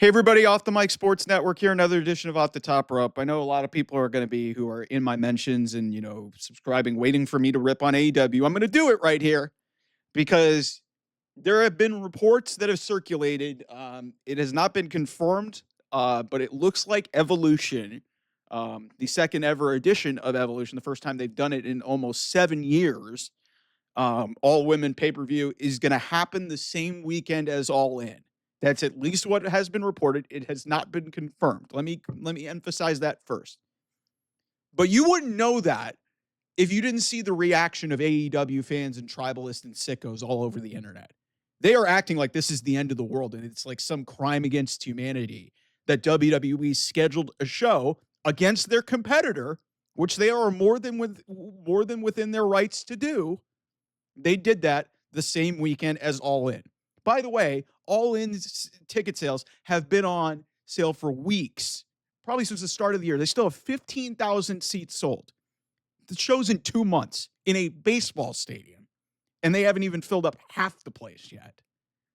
Hey, everybody, Off the Mic Sports Network here, another edition of Off the Top Rope. I know a lot of people are going to be who are in my mentions and, subscribing, waiting for me to rip on AEW. I'm going to do it right here because there have been reports that have circulated. It has not been confirmed, but it looks like Evolution, the second ever edition of Evolution, the first time they've done it in almost 7 years, all women pay-per-view is going to happen the same weekend as All In. That's at least what has been reported. It has not been confirmed. Let me emphasize that first. But you wouldn't know that if you didn't see the reaction of AEW fans and tribalists and sickos all over the internet. They are acting like this is the end of the world and it's like some crime against humanity that WWE scheduled a show against their competitor, which they are more than within their rights to do. They did that the same weekend as All In. By the way, All In ticket sales have been on sale for weeks, probably since the start of the year. They still have 15,000 seats sold. The show's in 2 months in a baseball stadium, and they haven't even filled up half the place yet.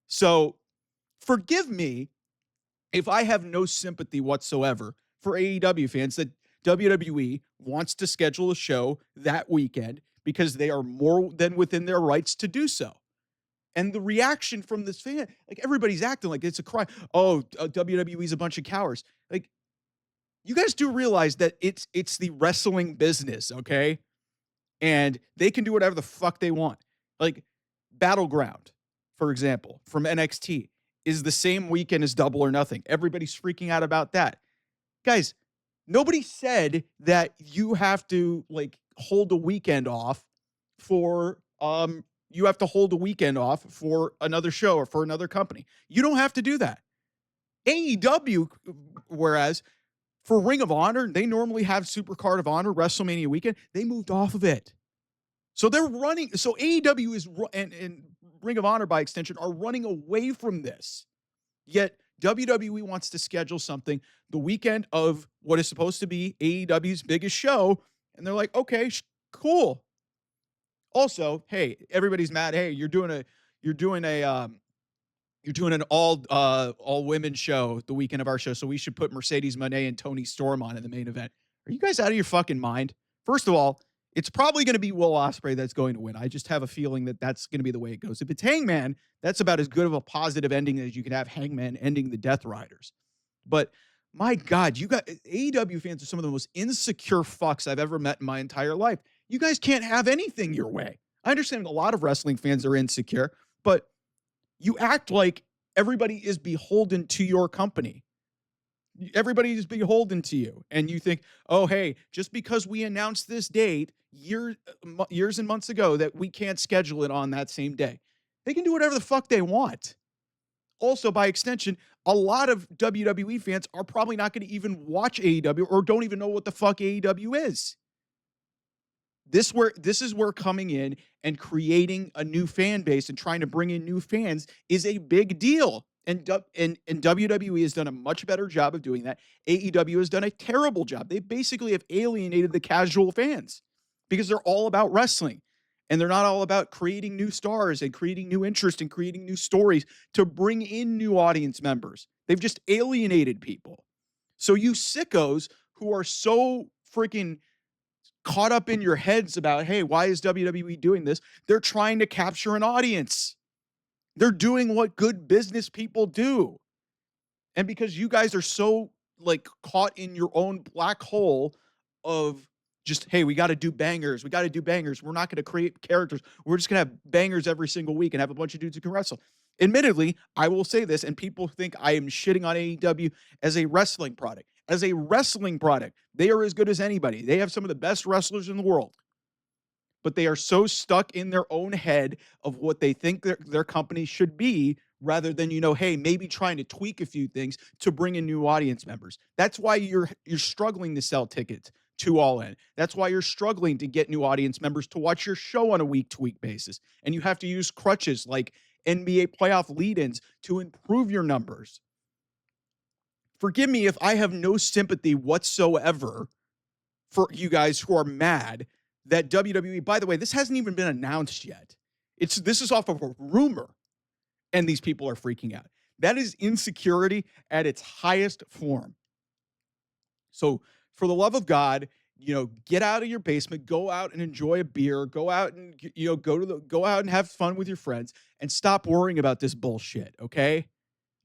So forgive me if I have no sympathy whatsoever for AEW fans that WWE wants to schedule a show that weekend because they are more than within their rights to do so. And the reaction from this fan, like everybody's acting like it's a crime. Oh, WWE's a bunch of cowards. Like, you guys do realize that it's the wrestling business, okay? And they can do whatever the fuck they want. Like, Battleground, for example, from NXT, is the same weekend as Double or Nothing. Everybody's freaking out about that. Guys, nobody said that you have to, like, hold a weekend off for another show or for another company. You don't have to do that. AEW, whereas for Ring of Honor, they normally have Supercard of Honor WrestleMania weekend. They moved off of it. So they're running. So AEW and Ring of Honor, by extension, are running away from this. Yet WWE wants to schedule something the weekend of what is supposed to be AEW's biggest show. And they're like, okay, cool. Also, hey, everybody's mad. Hey, you're doing an all women show the weekend of our show, so we should put Mercedes Moné and Toni Storm on in the main event. Are you guys out of your fucking mind? First of all, it's probably going to be Will Ospreay that's going to win. I just have a feeling that that's going to be the way it goes. If it's Hangman, that's about as good of a positive ending as you can have Hangman ending the Death Riders. But my God, you got AEW fans are some of the most insecure fucks I've ever met in my entire life. You guys can't have anything your way. I understand a lot of wrestling fans are insecure, but you act like everybody is beholden to your company. Everybody is beholden to you. And you think, oh, hey, just because we announced this date years and months ago that we can't schedule it on that same day. They can do whatever the fuck they want. Also, by extension, a lot of WWE fans are probably not going to even watch AEW or don't even know what the fuck AEW is. This is where coming in and creating a new fan base and trying to bring in new fans is a big deal. And WWE has done a much better job of doing that. AEW has done a terrible job. They basically have alienated the casual fans because they're all about wrestling. And they're not all about creating new stars and creating new interest and creating new stories to bring in new audience members. They've just alienated people. So you sickos who are so freaking caught up in your heads about, hey, why is WWE doing this? They're trying to capture an audience. They're doing what good business people do. And because you guys are so like caught in your own black hole of just, hey, we got to do bangers. We got to do bangers. We're not going to create characters. We're just going to have bangers every single week and have a bunch of dudes who can wrestle. Admittedly, I will say this, and people think I am shitting on AEW as a wrestling product. As a wrestling product, they are as good as anybody. They have some of the best wrestlers in the world. But they are so stuck in their own head of what they think their company should be rather than, hey, maybe trying to tweak a few things to bring in new audience members. That's why you're struggling to sell tickets to All In. That's why you're struggling to get new audience members to watch your show on a week-to-week basis. And you have to use crutches like NBA playoff lead-ins to improve your numbers. Forgive me if I have no sympathy whatsoever for you guys who are mad that WWE, by the way, this hasn't even been announced yet. This is off of a rumor, and these people are freaking out. That is insecurity at its highest form. So, for the love of God, get out of your basement, go out and enjoy a beer, go out and go out and have fun with your friends, and stop worrying about this bullshit. Okay,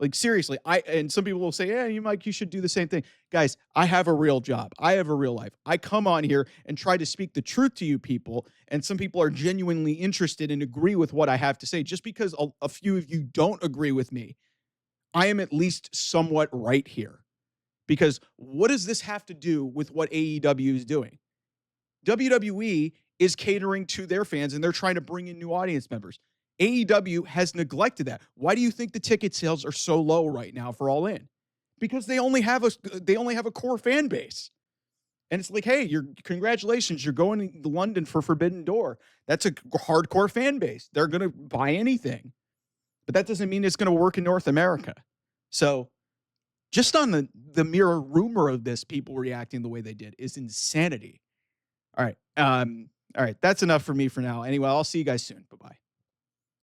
like seriously, and some people will say, "Yeah, you should do the same thing." Guys, I have a real job. I have a real life. I come on here and try to speak the truth to you people, and some people are genuinely interested and agree with what I have to say. Just because a few of you don't agree with me, I am at least somewhat right here. Because what does this have to do with what AEW is doing? WWE is catering to their fans and they're trying to bring in new audience members. AEW has neglected that. Why do you think the ticket sales are so low right now for All In? Because they only have a core fan base. And it's like, hey, congratulations, you're going to London for Forbidden Door. That's a hardcore fan base. They're going to buy anything. But that doesn't mean it's going to work in North America. So just on the mere rumor of this, people reacting the way they did is insanity. All right. All right. That's enough for me for now. Anyway, I'll see you guys soon. Bye-bye.